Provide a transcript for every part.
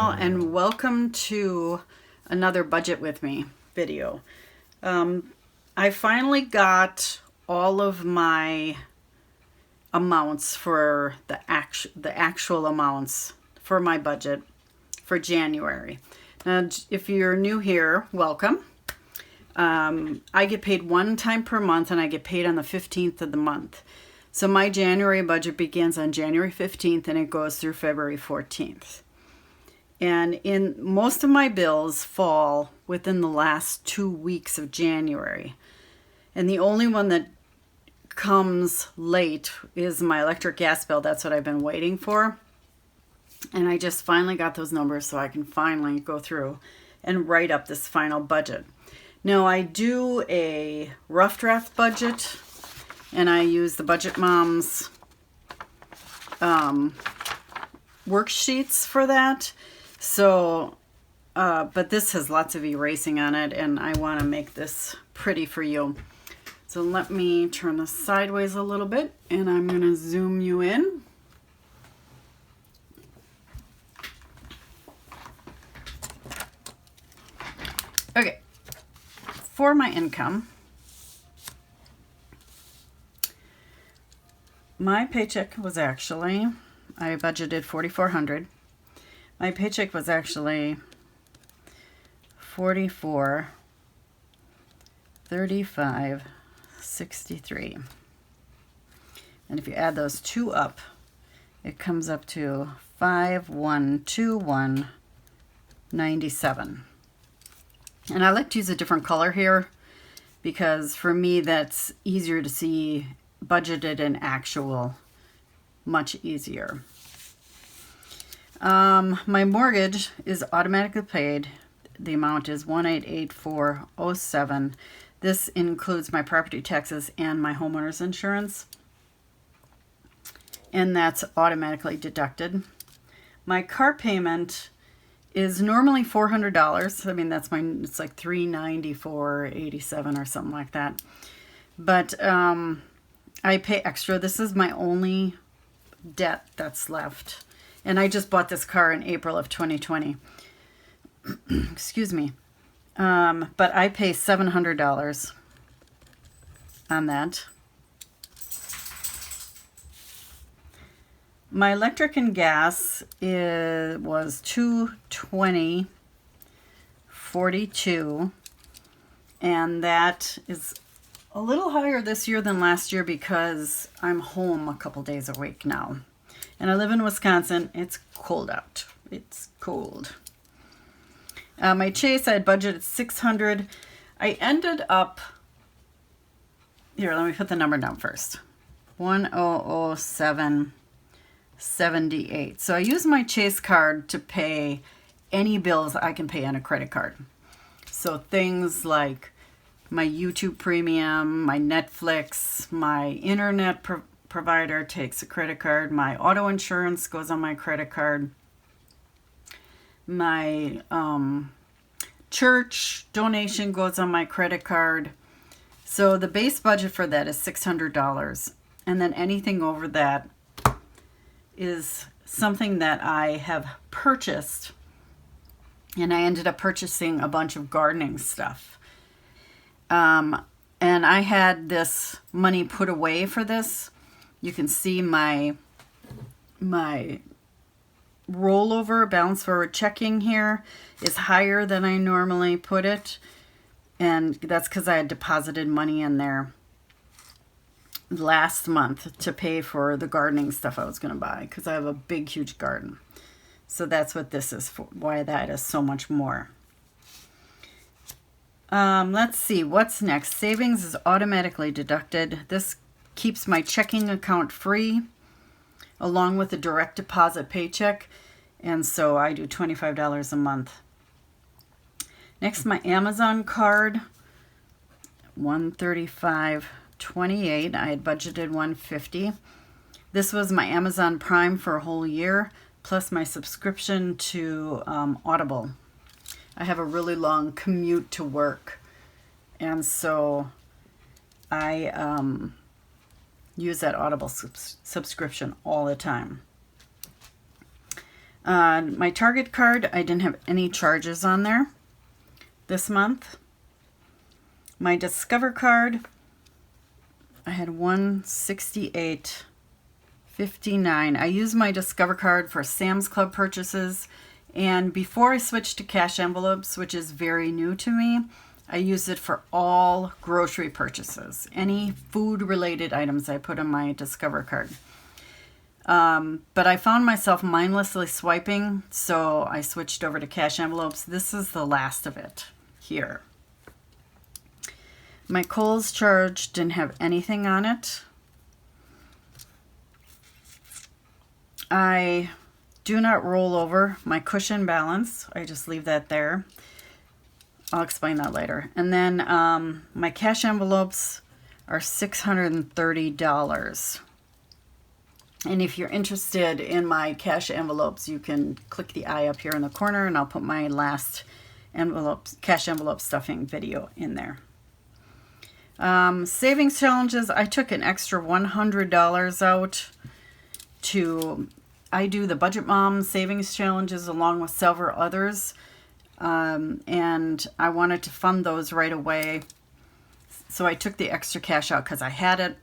all, and welcome to another Budget With Me video. I finally got all of my amounts for the actual amounts for my budget for January. Now, if you're new here, welcome. I get paid one time per month, and I get paid on the 15th of the month. So my January budget begins on January 15th and it goes through February 14th. And in most of my bills fall within the last 2 weeks of January. And the only one that comes late is my electric gas bill. That's what I've been waiting for. And I just finally got those numbers so I can finally go through and write up this final budget. Now I do a rough draft budget, and I use the Budget Moms worksheets for that. So, but this has lots of erasing on it, and I want to make this pretty for you. So let me turn this sideways a little bit, and I'm going to zoom you in. Okay, for my income, my paycheck was actually, I budgeted $4,400. My paycheck was actually $44,3563. And if you add those two up, it comes up to $5,121.97. And I like to use a different color here because for me that's easier to see budgeted and actual, much easier. My mortgage is automatically paid. The amount is $1,884.07. This includes my property taxes and my homeowner's insurance, and that's automatically deducted. My car payment is normally $400. I mean, it's like $394.87 or something like that. But I pay extra. This is my only debt that's left. And I just bought this car in April of 2020. Excuse me. But I pay $700 on that. My electric and gas was $220.42, and that is a little higher this year than last year because I'm home a couple days a week now. And I live in Wisconsin. It's cold out. It's cold. My Chase, I had budgeted $600. I ended up, here, let me put the number down first. 1007.78. So I use my Chase card to pay any bills I can pay on a credit card. So things like my YouTube Premium, my Netflix, my internet provider takes a credit card, my auto insurance goes on my credit card, my church donation goes on my credit card. So the base budget for that is $600, and then anything over that is something that I have purchased, and I ended up purchasing a bunch of gardening stuff. And I had this money put away for this. You can see my rollover balance forward checking here is higher than I normally put it. And that's because I had deposited money in there last month to pay for the gardening stuff I was going to buy because I have a big, huge garden. So that's what this is for, why that is so much more. Let's see, what's next? Savings is automatically deducted. This keeps my checking account free along with a direct deposit paycheck, and so I do $25 a month. Next, my Amazon card, $135.28. I had budgeted $150. This was my Amazon Prime for a whole year, plus my subscription to Audible. I have a really long commute to work, and so I use that Audible subscription all the time. My Target card, I didn't have any charges on there this month. My Discover card, I had $168.59. I use my Discover card for Sam's Club purchases, and before I switched to cash envelopes, which is very new to me, I use it for all grocery purchases. Any food-related items I put on my Discover card. But I found myself mindlessly swiping, so I switched over to cash envelopes. This is the last of it here. My Kohl's charge didn't have anything on it. I do not roll over my cushion balance. I just leave that there. I'll explain that later. And then my cash envelopes are $630. And if you're interested in my cash envelopes, you can click the eye up here in the corner, and I'll put my last cash envelope stuffing video in there. Savings challenges, I took an extra $100 out I do the Budget Mom savings challenges along with several others, and I wanted to fund those right away. So I took the extra cash out because I had it.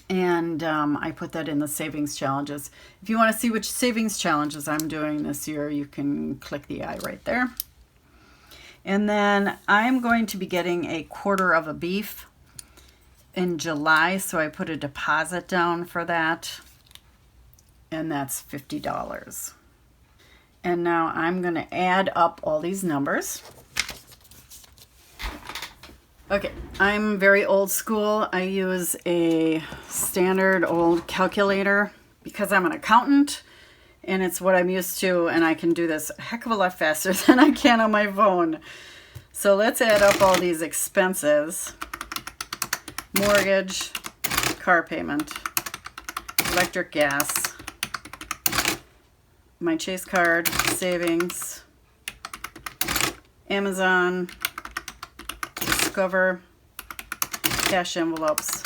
And I put that in the savings challenges. If you want to see which savings challenges I'm doing this year, you can click the eye right there. And then I'm going to be getting a quarter of a beef in July, so I put a deposit down for that, and that's $50. And now I'm going to add up all these numbers. Okay, I'm very old school. I use a standard old calculator because I'm an accountant and it's what I'm used to, and I can do this a heck of a lot faster than I can on my phone. So let's add up all these expenses. Mortgage, car payment, electric, gas, my Chase card, savings, Amazon, Discover, cash envelopes,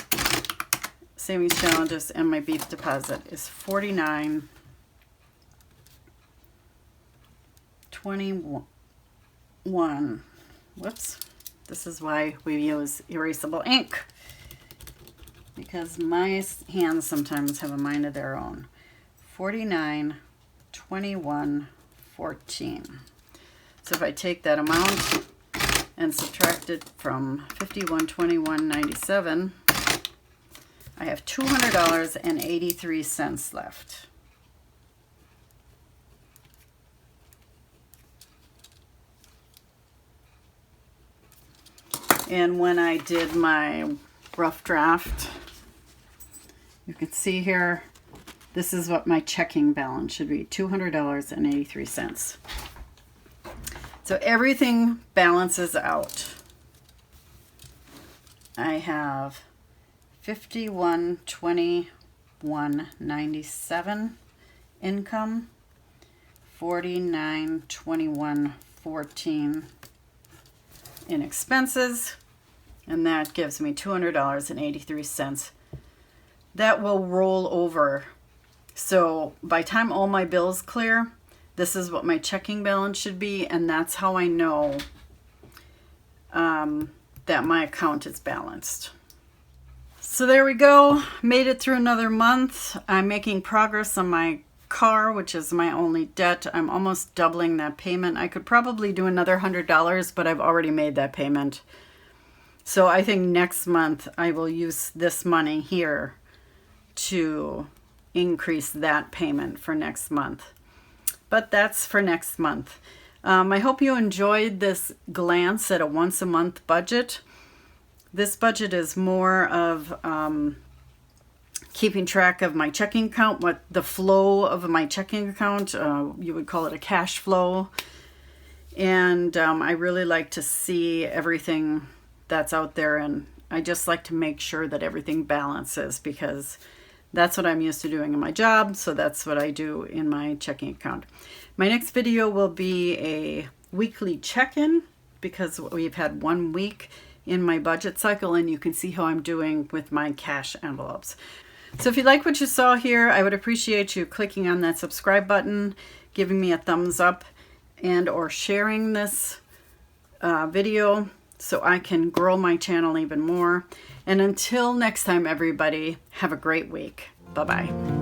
savings challenges, and my beef deposit is $49.21. Whoops. This is why we use erasable ink, because my hands sometimes have a mind of their own. 49.21.14. So if I take that amount and subtract it from 51.21.97, I have $200.83 left. And when I did my rough draft, you can see here, this is what my checking balance should be, $200.83. So everything balances out. I have 51.21.97 income, 49.21.14 in expenses, and that gives me $200.83. That will roll over. So by the time all my bills clear, this is what my checking balance should be, and that's how I know that my account is balanced. So there we go. Made it through another month. I'm making progress on my car, which is my only debt. I'm almost doubling that payment. I could probably do another $100, but I've already made that payment. So I think next month I will use this money here to increase that payment for next month. But that's for next month. I hope you enjoyed this glance at a once a month budget. This budget is more of keeping track of my checking account, what the flow of my checking account, you would call it a cash flow. And I really like to see everything that's out there, and I just like to make sure that everything balances, because that's what I'm used to doing in my job, so that's what I do in my checking account. My next video will be a weekly check-in, because we've had 1 week in my budget cycle, and you can see how I'm doing with my cash envelopes. So if you like what you saw here, I would appreciate you clicking on that subscribe button, giving me a thumbs up, and or sharing this video so I can grow my channel even more. And until next time, everybody, have a great week. Bye-bye.